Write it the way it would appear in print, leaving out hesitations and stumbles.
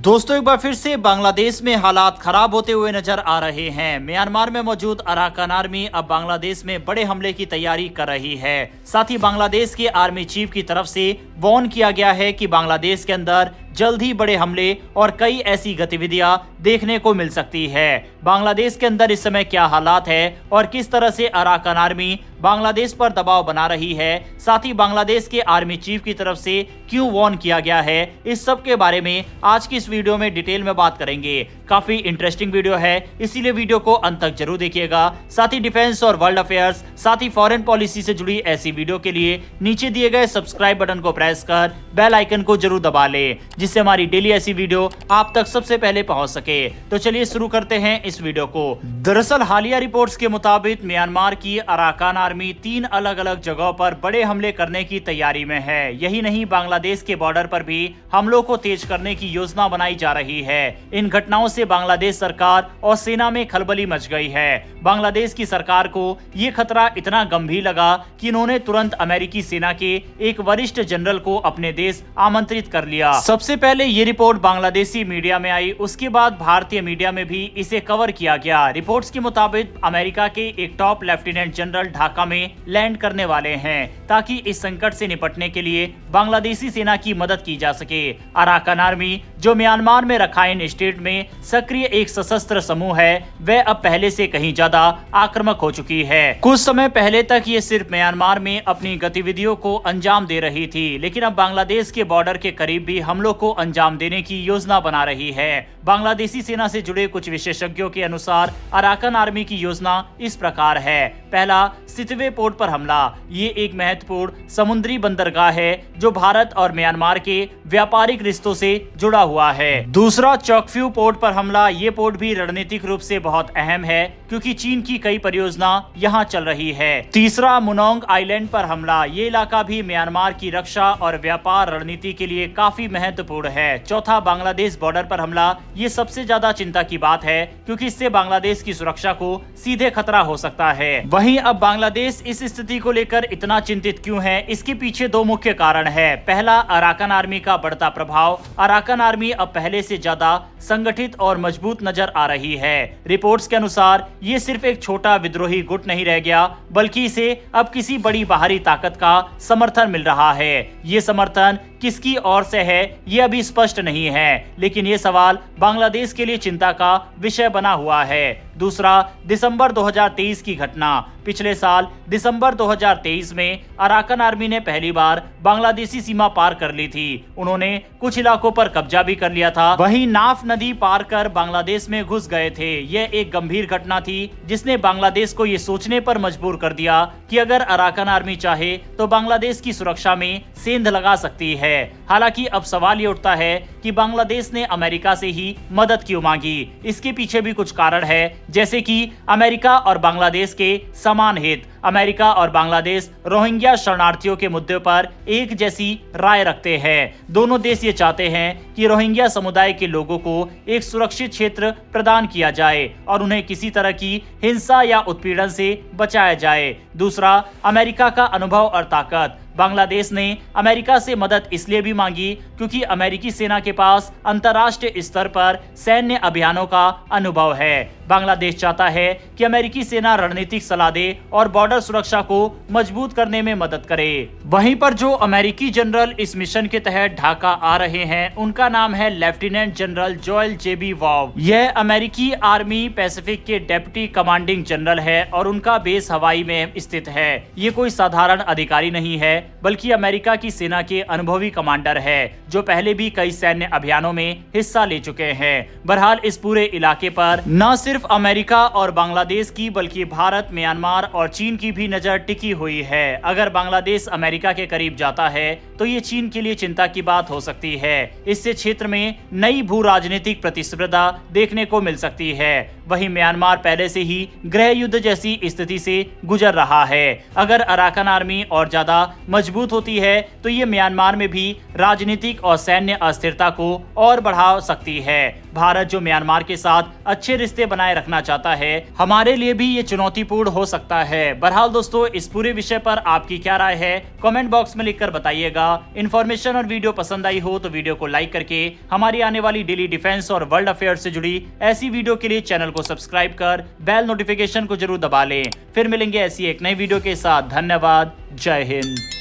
दोस्तों एक बार फिर से बांग्लादेश में हालात खराब होते हुए नजर आ रहे हैं। म्यांमार में मौजूद अराकान आर्मी अब बांग्लादेश में बड़े हमले की तैयारी कर रही है। साथ ही बांग्लादेश के आर्मी चीफ की तरफ से वार्न किया गया है कि बांग्लादेश के अंदर जल्द ही बड़े हमले और कई ऐसी गतिविधियां देखने को मिल सकती है। बांग्लादेश के अंदर इस समय क्या हालात है और किस तरह से अराकान आर्मी बांग्लादेश पर दबाव बना रही है, साथ ही बांग्लादेश के आर्मी चीफ की तरफ से क्यों वार्न किया गया है, इस सब के बारे में आज की इस वीडियो में डिटेल में बात करेंगे। काफी इंटरेस्टिंग वीडियो है, इसीलिए वीडियो को अंत तक जरूर देखिएगा। साथ ही डिफेंस और वर्ल्ड अफेयर्स, साथ ही फॉरेन पॉलिसी से जुड़ी ऐसी वीडियो के लिए नीचे दिए गए सब्सक्राइब बटन को प्रेस कर बेल आइकन को जरूर दबा ले, जिससे हमारी डेली ऐसी वीडियो आप तक सबसे पहले पहुंच सके। तो चलिए शुरू करते हैं इस वीडियो को। दरअसल हालिया रिपोर्ट्स के मुताबिक म्यांमार की अराकान आर्मी 3 अलग अलग जगहों पर बड़े हमले करने की तैयारी में है। यही नहीं, बांग्लादेश के बॉर्डर पर भी हमलों को तेज करने की योजना बनाई जा रही है। इन घटनाओं से बांग्लादेश सरकार और सेना में खलबली मच गई है। बांग्लादेश की सरकार को ये खतरा इतना गंभीर लगा कि इन्होंने तुरंत अमेरिकी सेना के एक वरिष्ठ जनरल को अपने देश आमंत्रित कर लिया। सबसे पहले ये रिपोर्ट बांग्लादेशी मीडिया में आई, उसके बाद भारतीय मीडिया में भी इसे कवर किया गया। रिपोर्ट्स के मुताबिक अमेरिका के एक टॉप लेफ्टिनेंट जनरल ढाका में लैंड करने वाले हैं ताकि इस संकट से निपटने के लिए बांग्लादेशी सेना की मदद की जा सके। अराकान आर्मी, जो म्यांमार में रखाइन स्टेट में सक्रिय एक सशस्त्र समूह है, वह अब पहले से कहीं ज्यादा आक्रामक हो चुकी है। कुछ समय पहले तक ये सिर्फ म्यांमार में अपनी गतिविधियों को अंजाम दे रही थी, लेकिन अब बांग्लादेश के बॉर्डर के करीब भी हमलों को अंजाम देने की योजना बना रही है। बांग्लादेशी सेना से जुड़े कुछ विशेषज्ञों के अनुसार अराकान आर्मी की योजना इस प्रकार है। पहला, सितवे पोर्ट पर हमला। ये एक महत्वपूर्ण समुद्री बंदरगाह है जो भारत और म्यांमार के व्यापारिक रिश्तों से जुड़ा हुआ है। दूसरा, चौकफ्यू पोर्ट पर हमला। ये पोर्ट भी रणनीतिक रूप से बहुत अहम है क्योंकि चीन की कई परियोजना यहाँ चल रही है। तीसरा, मुनोंग आइलैंड पर हमला। ये इलाका भी म्यांमार की रक्षा और व्यापार रणनीति के लिए काफी महत्वपूर्ण है। चौथा, बांग्लादेश बॉर्डर पर हमला। ये सबसे ज्यादा चिंता की बात है क्योंकि इससे बांग्लादेश की सुरक्षा को सीधे खतरा हो सकता है। वहीं अब बांग्लादेश इस स्थिति को लेकर इतना चिंतित क्यों है, इसके पीछे 2 मुख्य कारण है। पहला, अराकान आर्मी का बढ़ता प्रभाव। अराकान आर्मी अब पहले से ज्यादा संगठित और मजबूत नजर आ रही है। रिपोर्ट्स के अनुसार ये सिर्फ एक छोटा विद्रोही गुट नहीं रह गया, बल्कि इसे अब किसी बड़ी बाहरी ताकत का समर्थन मिल रहा है। ये समर्थन किसकी ओर से है ये अभी स्पष्ट नहीं है, लेकिन ये सवाल बांग्लादेश के लिए चिंता का विषय बना हुआ है। दूसरा, दिसंबर 2023 की घटना। पिछले साल दिसंबर 2023 में अराकान आर्मी ने पहली बार बांग्लादेशी सीमा पार कर ली थी। उन्होंने कुछ इलाकों पर कब्जा भी कर लिया था। वहीं नाफ नदी पार कर बांग्लादेश में घुस गए थे। यह एक गंभीर घटना थी जिसने बांग्लादेश को ये सोचने पर मजबूर कर दिया कि अगर अराकान आर्मी चाहे तो बांग्लादेश की सुरक्षा में सेंध लगा सकती है। हालांकि अब सवाल ये उठता है कि बांग्लादेश ने अमेरिका से ही मदद क्यों मांगी। इसके पीछे भी कुछ कारण है, जैसे कि अमेरिका और बांग्लादेश के समान हित। अमेरिका और बांग्लादेश रोहिंग्या शरणार्थियों के मुद्दे पर एक जैसी राय रखते हैं। दोनों देश ये चाहते हैं कि रोहिंग्या समुदाय के लोगों को एक सुरक्षित क्षेत्र प्रदान किया जाए और उन्हें किसी तरह की हिंसा या उत्पीड़न से बचाया जाए। दूसरा, अमेरिका का अनुभव और ताकत। बांग्लादेश ने अमेरिका से मदद इसलिए भी मांगी क्योंकि अमेरिकी सेना के पास अंतर्राष्ट्रीय स्तर पर सैन्य अभियानों का अनुभव है। बांग्लादेश चाहता है कि अमेरिकी सेना रणनीतिक सलाह दे और बॉर्डर सुरक्षा को मजबूत करने में मदद करे। वहीं पर जो अमेरिकी जनरल इस मिशन के तहत ढाका आ रहे हैं, उनका नाम है लेफ्टिनेंट जनरल जोएल जेबी वॉव। यह अमेरिकी आर्मी पैसिफिक के डेप्यूटी कमांडिंग जनरल है और उनका बेस हवाई में स्थित है। ये कोई साधारण अधिकारी नहीं है, बल्कि अमेरिका की सेना के अनुभवी कमांडर है जो पहले भी कई सैन्य अभियानों में हिस्सा ले चुके हैं। बहरहाल इस पूरे इलाके पर न सिर्फ अमेरिका और बांग्लादेश की बल्कि भारत, म्यांमार और चीन की भी नजर टिकी हुई है। अगर बांग्लादेश अमेरिका के करीब जाता है तो ये चीन के लिए चिंता की बात हो सकती है। इससे क्षेत्र में नई भू राजनीतिक प्रतिस्पर्धा देखने को मिल सकती है। वहीं म्यांमार पहले से ही गृह युद्ध जैसी स्थिति से गुजर रहा है। अगर अराकान आर्मी और ज्यादा मजबूत होती है तो ये म्यांमार में भी राजनीतिक और सैन्य अस्थिरता को और बढ़ा सकती है। भारत जो म्यांमार के साथ अच्छे रिश्ते बनाए रखना चाहता है, हमारे लिए भी ये चुनौतीपूर्ण हो सकता है। बहरहाल दोस्तों, इस पूरे विषय पर आपकी क्या राय है, कमेंट बॉक्स में लिखकर बताइएगा। इन्फॉर्मेशन और वीडियो पसंद आई हो तो वीडियो को लाइक करके हमारी आने वाली डेली डिफेंस और वर्ल्ड अफेयर से जुड़ी ऐसी वीडियो के लिए चैनल को सब्सक्राइब कर बेल नोटिफिकेशन को जरूर दबा लें। फिर मिलेंगे ऐसी एक नई वीडियो के साथ। धन्यवाद। जय हिंद।